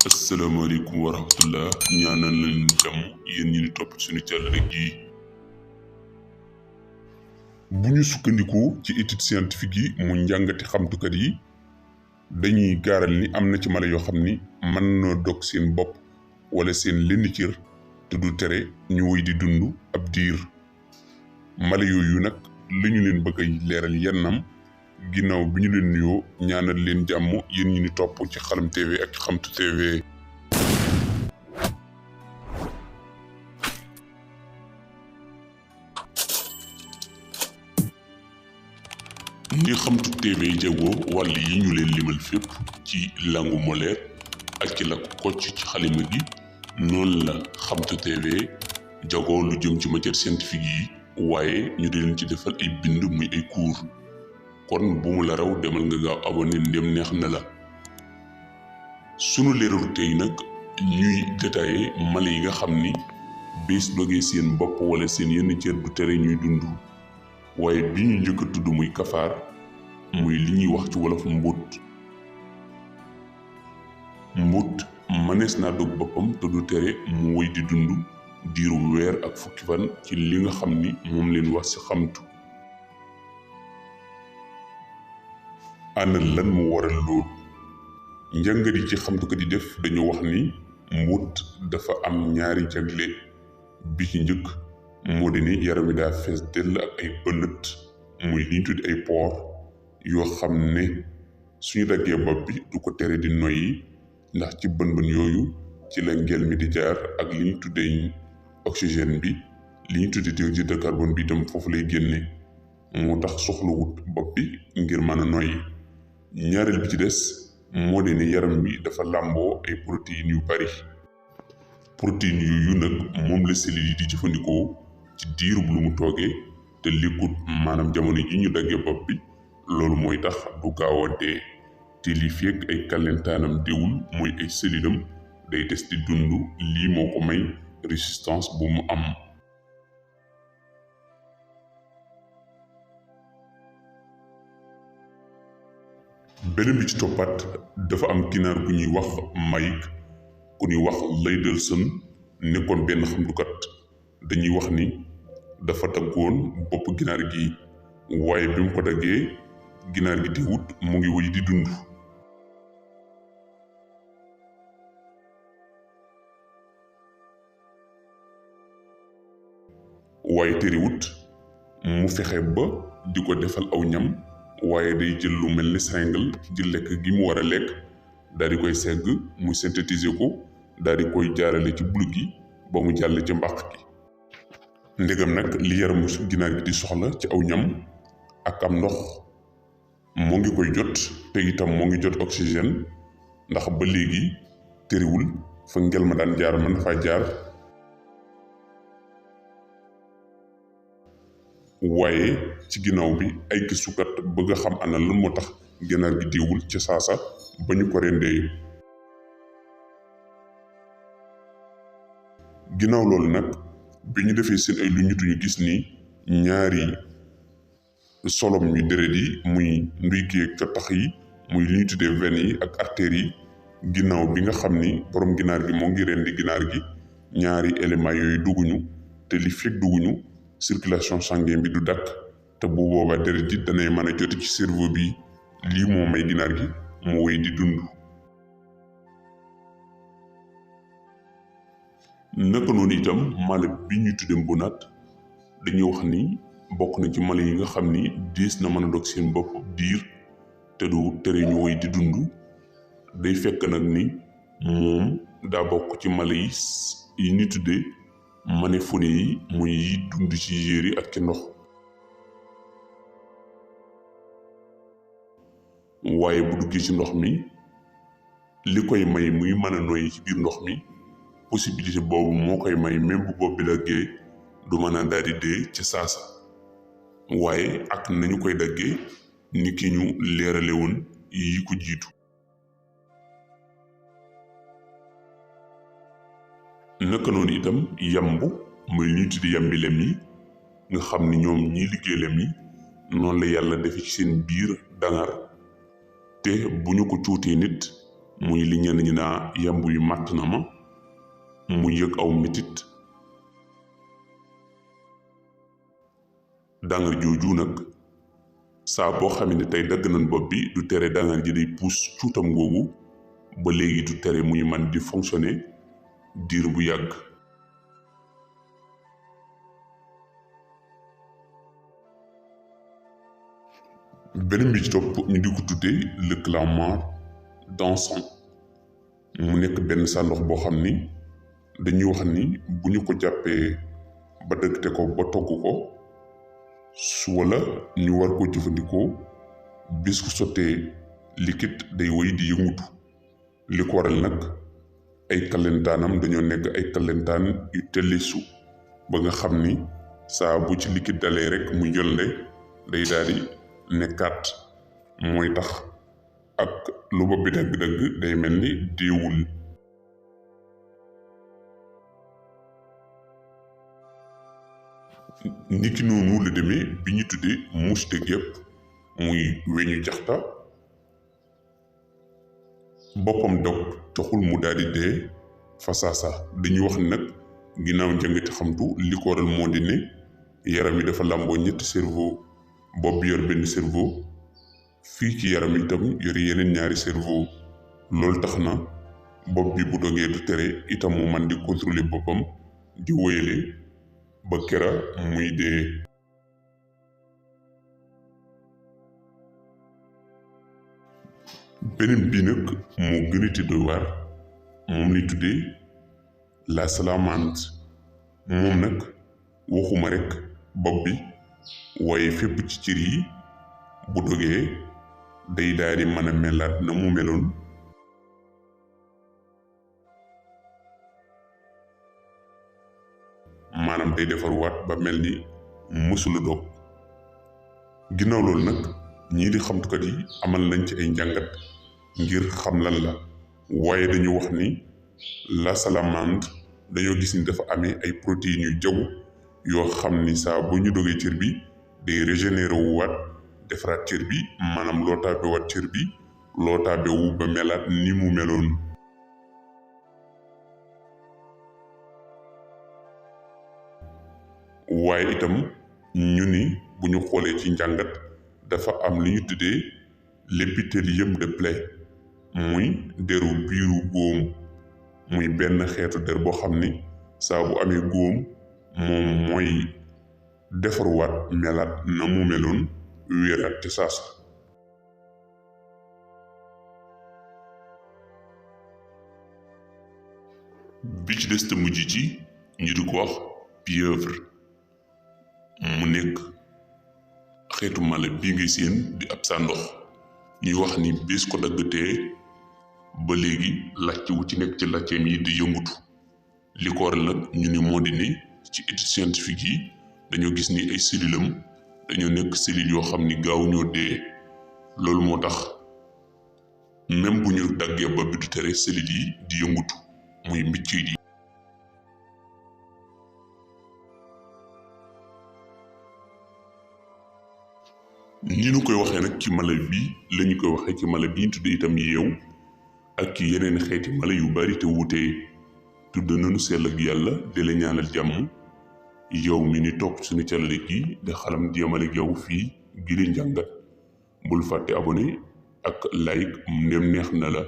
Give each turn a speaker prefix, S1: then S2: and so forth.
S1: asalaamaaleykum wa rahmatullah ñaanal leen jàmm yéen ñi di topp suñu càllale gi. bu ñu sukkandikoo ci étude scientifique yi mu njàngati xamtukat yi dañuy gaaral ni am na ci mala yoo xam ni mën na dog seen bopp wala seen lenn cër te du tere ñu woy di dund ab diir. mala yooyu nag lañu leen bëgg a leeral yennam ginnaaw bi ñu leen nuyoo ñaanal leen jàmm yéen ñi ni topp ci Xalam TV ak Xamtu TV. ni Xamtu TV jagoo wàll yi ñu leen limal fépp ci langue molaire ak ci làkku kocc ci xalima gi noonu la Xamtu TV jagoo lu jëm ci matière scientifique yi waaye ñu di leen ci defal ay bind muy ay cours kon bu mu la raw demal nga gaaw abonné ndem neex na la. sunu leeralu tey nag ñuy détaillé mala yi nga xam ni bés dogee seen bopp wala seen yenn cër du tere ñuy dund waaye bi ñu njëkk a tudd muy kafaar muy li ñuy wax ci wolof mbut. mbut mënees naa dog boppam te du tere mu woy di dund diiru weer ak fukki fan ci li nga xam ni moom leen wax ci xamtu. ana lan mu waral loolu njàngat yi ci xamtukat yi def dañu wax ni mbut dafa am ñaari jagle. bi ci njëkk moo di ni yaram wi daa fees dell ak ay bënët muy li ñu tuddi ay poor yoo xam ne suñu daggee bopp bi du ko tere di noyyi ndax ci bën-bën yooyu ci la ngel mi di jaar ak li ñu tuddee oxygène bi li ñu tuddee dioxyde de carbone bi itam foofu lay génne moo tax soxlawut bopp bi ngir mën a noyyi. ñaareel bi ci des moo di ne yaram bi dafa làmboo ay protéines yu bari. protéines yooyu nag moom la cellules yi di jëfandikoo ci diirub lu mu toogee te likkut maanaam jamono ji ñu daggee bopp bi loolu mooy tax du gaaw a dee te li fekk ay kallentaanam déwul mooy ay cellulam day des di dund lii moo ko may résistance bu mu am. beneen bi ci toppaat dafa am ginaar gu ñuy wax mayik ku ñuy wax Laydelson nekkoon benn xamtukat dañuy wax ni dafa daggoon bopp ginaar gi waaye bi mu ko daggee ginaar gi di wut mu ngi woy di dund. waaye terewut mu fexe ba di ko defal aw ñam waaye day jël lu mel ni seringal jël lekk gi mu war a lekk daal di koy segg mu synthétiser ko daal di koy jaarale ci bulu gi ba mu jàll ci mbàq gi. ndegam nag li yaramu ginaar gi di soxla ci aw ñam ak am ndox moo ngi koy jot te itam moo ngi jot oxygène ndax ba léegi terewul fa ngel ma daan jaar mën faa jaar. waaye ci ginnaaw bi ay gëstukat bëgg a xam ana lan moo tax ginaar gi deewul ci saasa ba ñu ko rendee. ginnaaw loolu nag bi ñu defee seen ay lu ñu gis ni ñaari solom yu deret yi muy nduy gi ak cottax yi muy li ñu tuddee veine yi ak artères yi ginnaaw bi nga xam ni borom ginaar gi moo ngi rendi ginaar gi ñaari éléments yooyu dugguñu te li fekk dugguñu circulation sanguine bi du dakk te bu boobaa deret ji danay mën a joti ci cerveau bi lii moo may ginaar gi mu woy di dund. naka noonu itam mala bi ñuy tudde mbunaat dañuy wax ni bokk na ci mala yi nga xam ni diis na mën a dog seen bopp diir te du tere ñu woy di dund. day fekk nag ni moom daa bokk ci mala yi ñu tudde manéfone yi muy yi dund ci jéeri ak ci ndox. waaye bu duggee ci ndox mi li koy may muy mën a noyyi ci biir ndox mi possibilité boobu moo koy may même bu bopp bi daggee du mën a daal di dee ci saasa waaye ak nañu koy daggee ni ki ñu leerale woon yi ko jiitu. naka noonu itam yamb muy li ñu tuddi yambi lem yi nga xam ni ñoom ñiy liggéey lem yi noonu la yàlla defe ci seen biir dangar te bu ñu ko cuutee nit muy li ñenn ñi naa yamb yu màtt na ma mu yëg aw metit dangar jooju nag saa boo xam ne tey dagg nañ bopp bi du tere dangar ji day puus cuutam googu ba léegi du tere muy man di fonctionner diir bu yàgg. beneen bi ci topp ñu di ko tuddee le clamart dansant mu nekk benn sàndox boo xam ni dañuy wax ni bu ñu ko jàppee ba dëggte ko ba togg ko wala ñu war ko jëfandikoo bis ko sottee liquide day woy di yëngutu li ko waral nag ay kalentaanam dañoo nekk ay kalentaan yu tellisu ba nga xam ni saa bu ci liquide dalee rek mu njëlnde day daal di nekkaat mooy tax ak lu bopp bi dëgg-dëgg day mel ni déewul. niki noonu la demee bi ñu tuddee mouche de guêpe muy weñu jaxta boppam dog taxul mu daal di dee fasaasa dañuy wax ni nag ginnaaw njëngati xamtu li ko waral moo di ne yaram yi dafa làmboo ñetti cerveau bopp bi yor benn cerveau fii ci yaram itam yor yeneen ñaari cerveau loolu tax na bopp bi bu dogee du tere itam mu man di contrôler boppam di wóyale ba kera muy dee. beneen bii nag moo gën a doy waar moom lay tuddee la salamandre moom nag waxuma rek bopp bi waaye fépp ci cër yi bu dogee day daal di mën a melaat na mu meloon maanaam day defar waat ba mel ni mësula dog ginnaaw loolu nag ñii di xamtukat yi amal nañ ci ay njàngat ngir xam lan la waaye dañu wax ni la salamandre dañoo gis ni dafa amee ay protéines yu jaw yoo xam ni saa bu ñu dogee cër bi day régénérer wu waat defaraat cër bi maanaam loo taabe waat cër bi loo taabe wu ba melaat ni mu meloon. waaye itam ñu ni bu ñu xoolee ci njàngat dafa am li ñu tuddee l'épithélium de plaie muy deru biiru góom muy benn xeetu der boo xam ni saa bu amee góom moom mooy defaruwaat melaat na mu meloon wéeraat ci saasa. bi ci des te mujj ci ñu di ko wax pieuvre mu nekk xeetu mala bii ngay seen di ab sàndox ñuy wax ni bés ko daggatee ba léegi làcc wu ci nekk ci làcceem yi di yëngutu li ko waral nag ñu ni moo di ne ci étude scientifique yi dañoo gis ni ay cellulam dañoo nekk cellules yoo xam ni gaaw ñoo dee loolu moo tax même bu ñu daggee ba bi du tere cellules yi di yëngutu muy mbicciit yi. ni ñu koy waxee nag ci mala bi la ñu koy waxee ci mala bi ñu tuddee itam yeew ak ci yeneen xeeti mala yu bari te wuutee tudd nañu sell ak yàlla di la ñaanal jàmm yow mi ni topp suñu calale gi di xalam di yemale ak yow fii gi di njàngat bul fàtte abonné ak like ndem neex na la.